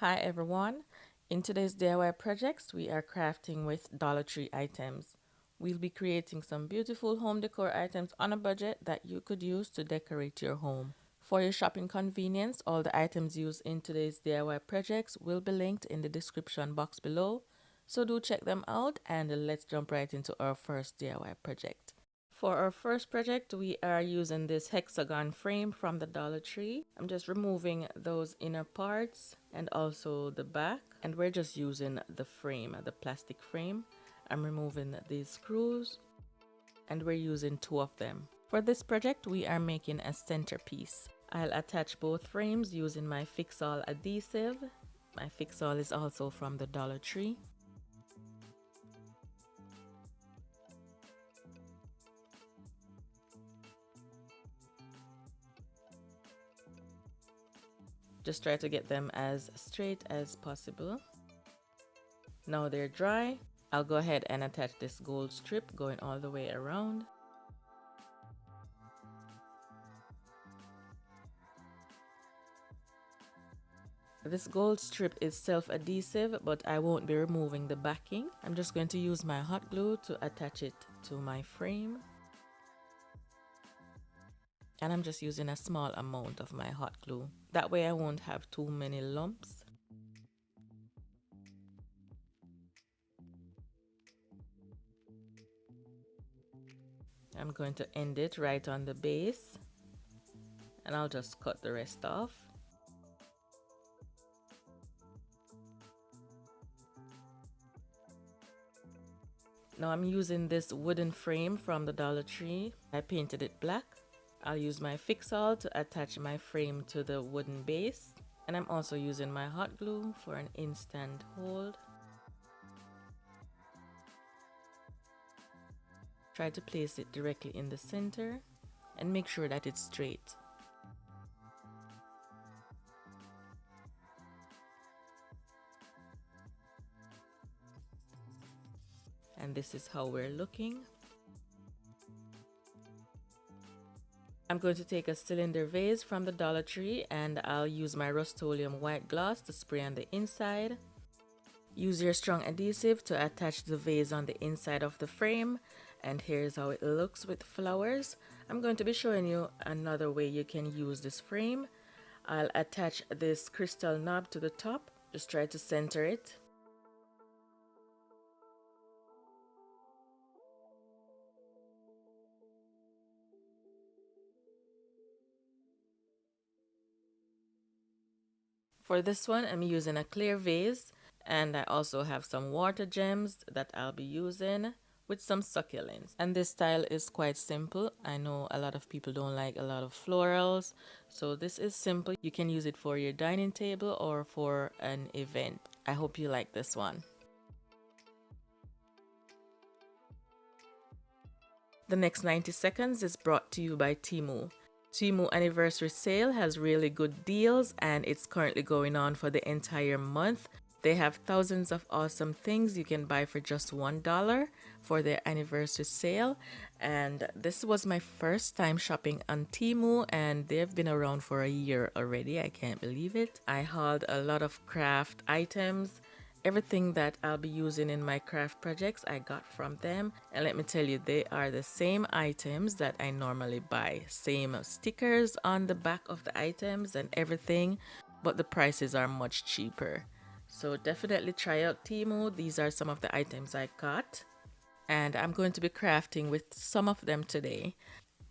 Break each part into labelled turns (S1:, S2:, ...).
S1: Hi everyone. In today's DIY projects, we are crafting with Dollar Tree items. We'll be creating some beautiful home decor items on a budget that you could use to decorate your home. For your shopping convenience, all the items used in today's DIY projects will be linked in the description box below, so do check them out and let's jump right into our first DIY project. For our first project, we are using this hexagon frame from the Dollar Tree. I'm just removing those inner parts and also the back, and we're just using the frame, the plastic frame. I'm removing these screws and we're using 2 of them. For this project, we are making a centerpiece. I'll attach both frames using my fix-all adhesive. My fix-all is also from the Dollar Tree. Just try to get them as straight as possible. Now they're dry. I'll go ahead and attach this gold strip going all the way around. This gold strip is self-adhesive, but I won't be removing the backing. I'm just going to use my hot glue to attach it to my frame. And I'm just using a small amount of my hot glue. That way I won't have too many lumps. I'm going to end it right on the base, and I'll just cut the rest off. Now I'm using this wooden frame from the Dollar Tree. I painted it black. I'll use my fix-all to attach my frame to the wooden base, and I'm also using my hot glue for an instant hold. Try to place it directly in the center and make sure that it's straight. And this is how we're looking. I'm going to take a cylinder vase from the Dollar Tree and I'll use my Rust-Oleum white gloss to spray on the inside. Use your strong adhesive to attach the vase on the inside of the frame, and here's how it looks with flowers. I'm going to be showing you another way you can use this frame. I'll attach this crystal knob to the top. Just try to center it. For this one, I'm using a clear vase, and I also have some water gems that I'll be using with some succulents. And this style is quite simple. I know a lot of people don't like a lot of florals, so this is simple. You can use it for your dining table or for an event. I hope you like this one. The next 90 seconds is brought to you by Temu. Temu anniversary sale has really good deals and it's currently going on for the entire month. They have thousands of awesome things you can buy for just $1 for their anniversary sale. And this was my first time shopping on Temu, and they've been around for a year already. I can't believe it. I hauled a lot of craft items. Everything that I'll be using in my craft projects I got from them, and let me tell you, they are the same items that I normally buy. Same stickers on the back of the items and everything, but the prices are much cheaper. So definitely try out Temu. These are some of the items I got, and I'm going to be crafting with some of them today.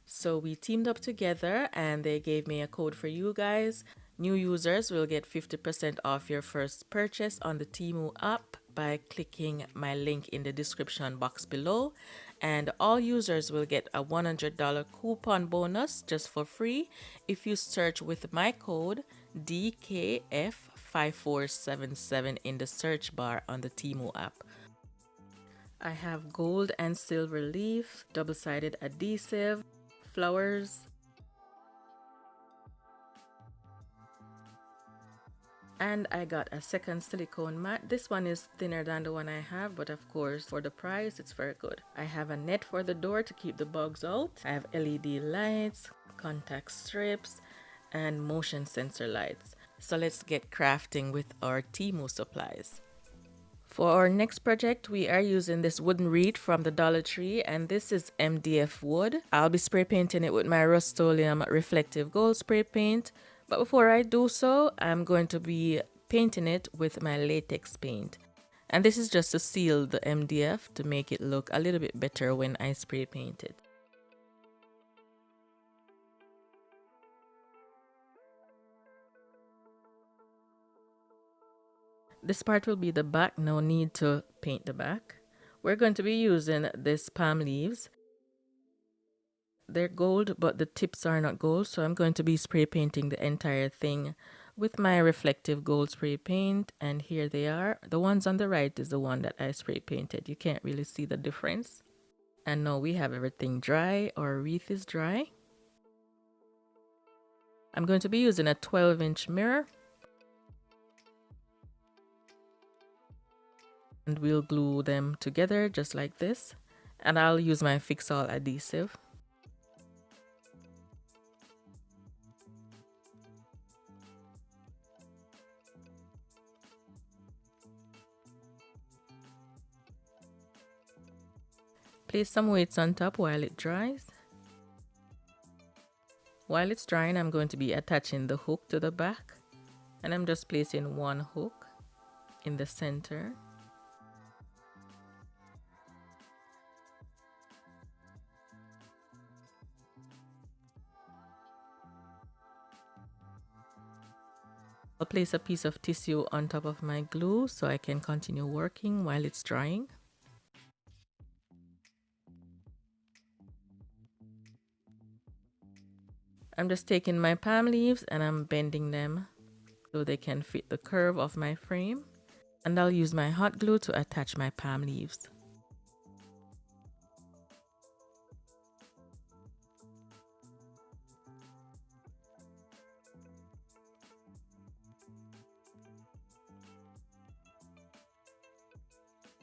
S1: So we teamed up together and they gave me a code for you guys. New users will get 50% off your first purchase on the Temu app by clicking my link in the description box below. And all users will get a $100 coupon bonus just for free if you search with my code DKF5477 in the search bar on the Temu app. I have gold and silver leaf, double-sided adhesive, flowers, and I got a second silicone mat. This one is thinner than the one I have, but of course for the price it's very good. I have a net for the door to keep the bugs out. I have LED lights, contact strips, and motion sensor lights. So let's get crafting with our Temu supplies. For our next project, we are using this wooden wreath from the Dollar Tree, and this is MDF wood. I'll be spray painting it with my Rust-Oleum reflective gold spray paint, but before I do so, I'm going to be painting it with my latex paint. And this is just to seal the MDF to make it look a little bit better when I spray paint it. This part will be the back, no need to paint the back. We're going to be using this palm leaves. They're gold, but the tips are not gold, so I'm going to be spray painting the entire thing with my reflective gold spray paint, and here they are. The ones on the right is the one that I spray painted. You can't really see the difference. And now we have everything dry. Our wreath is dry. I'm going to be using a 12-inch mirror. And we'll glue them together just like this. And I'll use my fix-all adhesive. Place some weights on top while it dries. While it's drying, I'm going to be attaching the hook to the back. And I'm just placing one hook in the center. I'll place a piece of tissue on top of my glue so I can continue working while it's drying. I'm just taking my palm leaves and I'm bending them so they can fit the curve of my frame. And I'll use my hot glue to attach my palm leaves.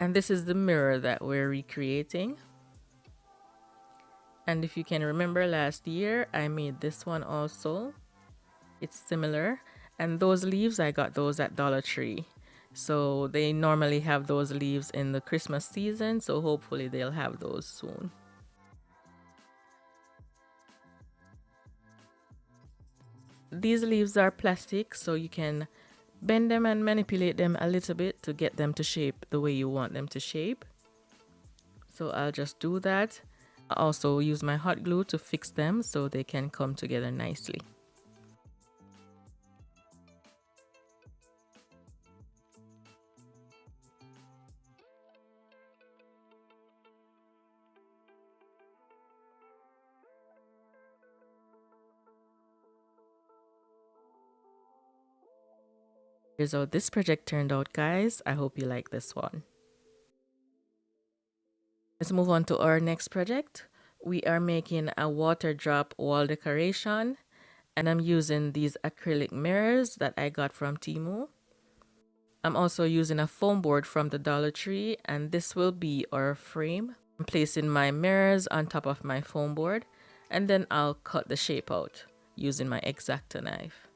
S1: And this is the mirror that we're recreating. And if you can remember last year, I made this one also. It's similar. And those leaves, I got those at Dollar Tree. So they normally have those leaves in the Christmas season. So hopefully they'll have those soon. These leaves are plastic, so you can bend them and manipulate them a little bit to get them to shape the way you want them to shape. So I'll just do that. I also use my hot glue to fix them so they can come together nicely. Here's how this project turned out, guys. I hope you like this one. Let's move on to our next project. We are making a water drop wall decoration, and I'm using these acrylic mirrors that I got from Temu. I'm also using a foam board from the Dollar Tree, and this will be our frame. I'm placing my mirrors on top of my foam board, and then I'll cut the shape out using my X-Acto knife.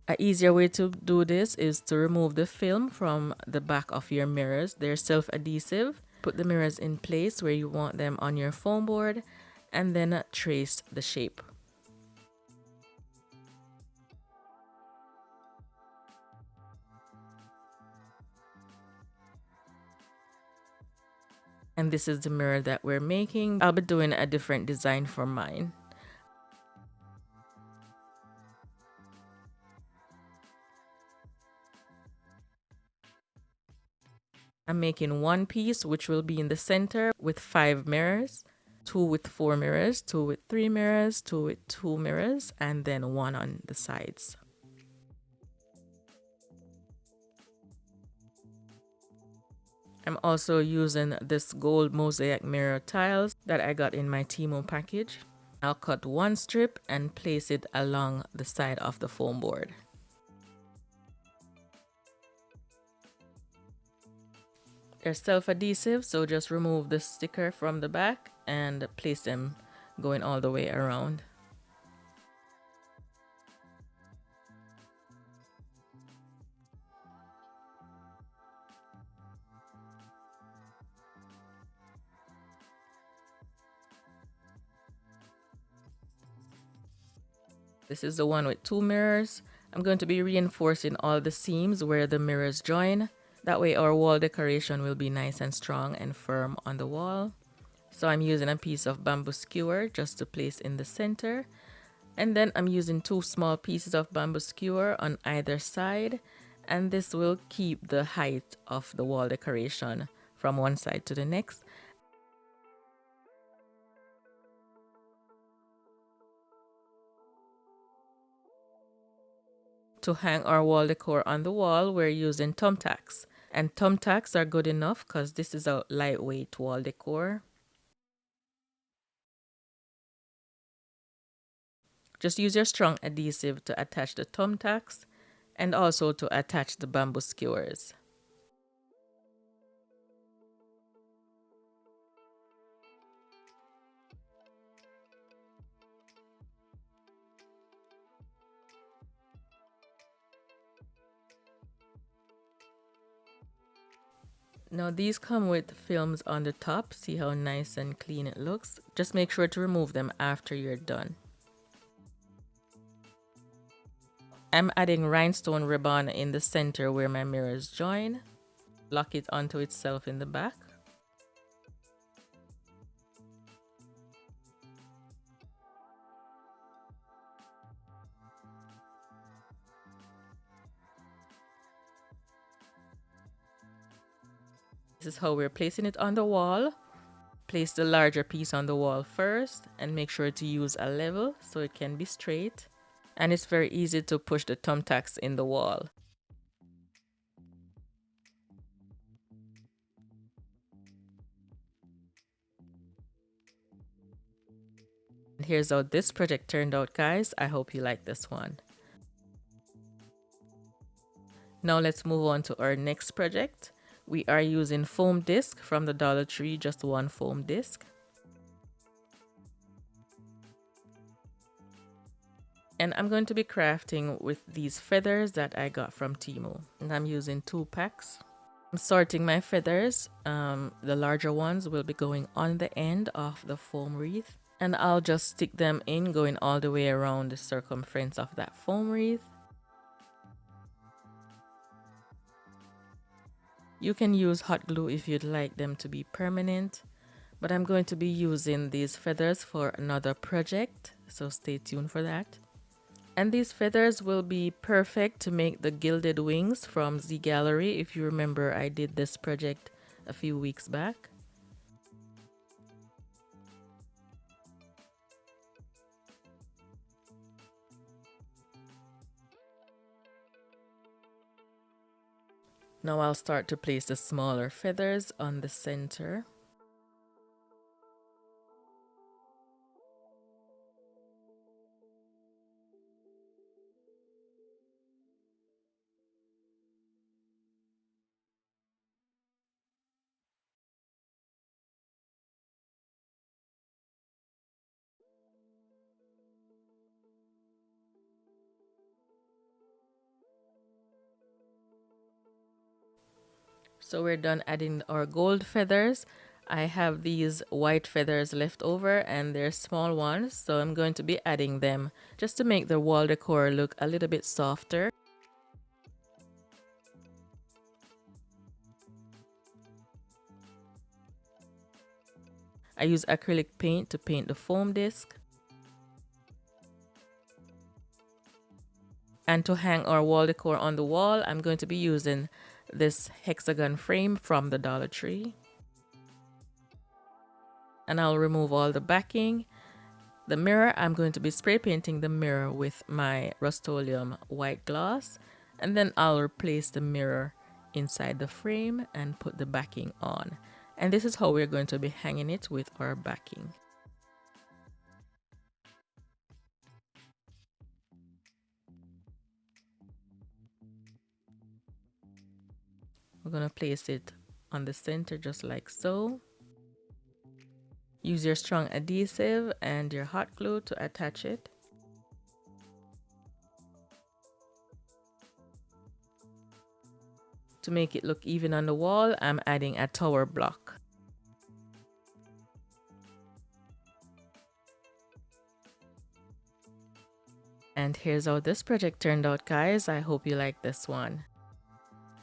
S1: An easier way to do this is to remove the film from the back of your mirrors. They're self-adhesive. Put the mirrors in place where you want them on your foam board and then trace the shape. And this is the mirror that we're making. I'll be doing a different design for mine. I'm making one piece which will be in the center with 5 mirrors, 2 with 4 mirrors, 2 with 3 mirrors, 2 with 2 mirrors, and then 1 on the sides. I'm also using this gold mosaic mirror tiles that I got in my Temu package. I'll cut one strip and place it along the side of the foam board. They're self-adhesive, so just remove the sticker from the back and place them going all the way around. This is the one with 2 mirrors. I'm going to be reinforcing all the seams where the mirrors join. That way our wall decoration will be nice and strong and firm on the wall. So I'm using a piece of bamboo skewer just to place in the center. And then I'm using 2 small pieces of bamboo skewer on either side. And this will keep the height of the wall decoration from one side to the next. To hang our wall decor on the wall, we're using thumbtacks. And thumbtacks are good enough because this is a lightweight wall decor. Just use your strong adhesive to attach the thumbtacks and also to attach the bamboo skewers. Now these come with films on the top. See how nice and clean it looks? Just make sure to remove them after you're done. I'm adding rhinestone ribbon in the center where my mirrors join. Lock it onto itself in the back. This is how we're placing it on the wall. Place the larger piece on the wall first and make sure to use a level so it can be straight. And it's very easy to push the thumbtacks in the wall. And here's how this project turned out, guys. I hope you like this one. Now let's move on to our next project. We are using foam disc from the Dollar Tree, just one foam disc. And I'm going to be crafting with these feathers that I got from Temu. And I'm using 2 packs. I'm sorting my feathers. The larger ones will be going on the end of the foam wreath. And I'll just stick them in, going all the way around the circumference of that foam wreath. You can use hot glue if you'd like them to be permanent, but I'm going to be using these feathers for another project, so stay tuned for that. And these feathers will be perfect to make the gilded wings from Z Gallery. If you remember, I did this project a few weeks back. Now I'll start to place the smaller feathers on the center. So we're done adding our gold feathers. I have these white feathers left over and they're small ones, so I'm going to be adding them just to make the wall decor look a little bit softer. I use acrylic paint to paint the foam disc. And to hang our wall decor on the wall, I'm going to be using this hexagon frame from the Dollar Tree. And I'll remove all the backing. The mirror, I'm going to be spray painting the mirror with my Rust-Oleum white gloss. And then I'll replace the mirror inside the frame and put the backing on. And this is how we're going to be hanging it with our backing. We're going to place it on the center just like so. Use your strong adhesive and your hot glue to attach it. To make it look even on the wall, I'm adding a tower block. And here's how this project turned out, guys. I hope you like this one.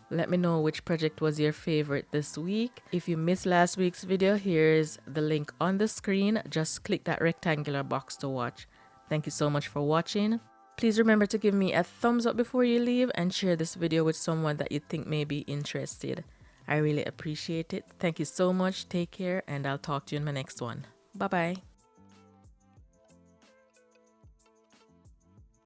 S1: Let me know which project was your favorite this week. If you missed last week's video, here's the link on the screen. Just click that rectangular box to watch. Thank you so much for watching. Please remember to give me a thumbs up before you leave and share this video with someone that you think may be interested. I really appreciate it. Thank you so much. Take care, and I'll talk to you in my next one. Bye-bye.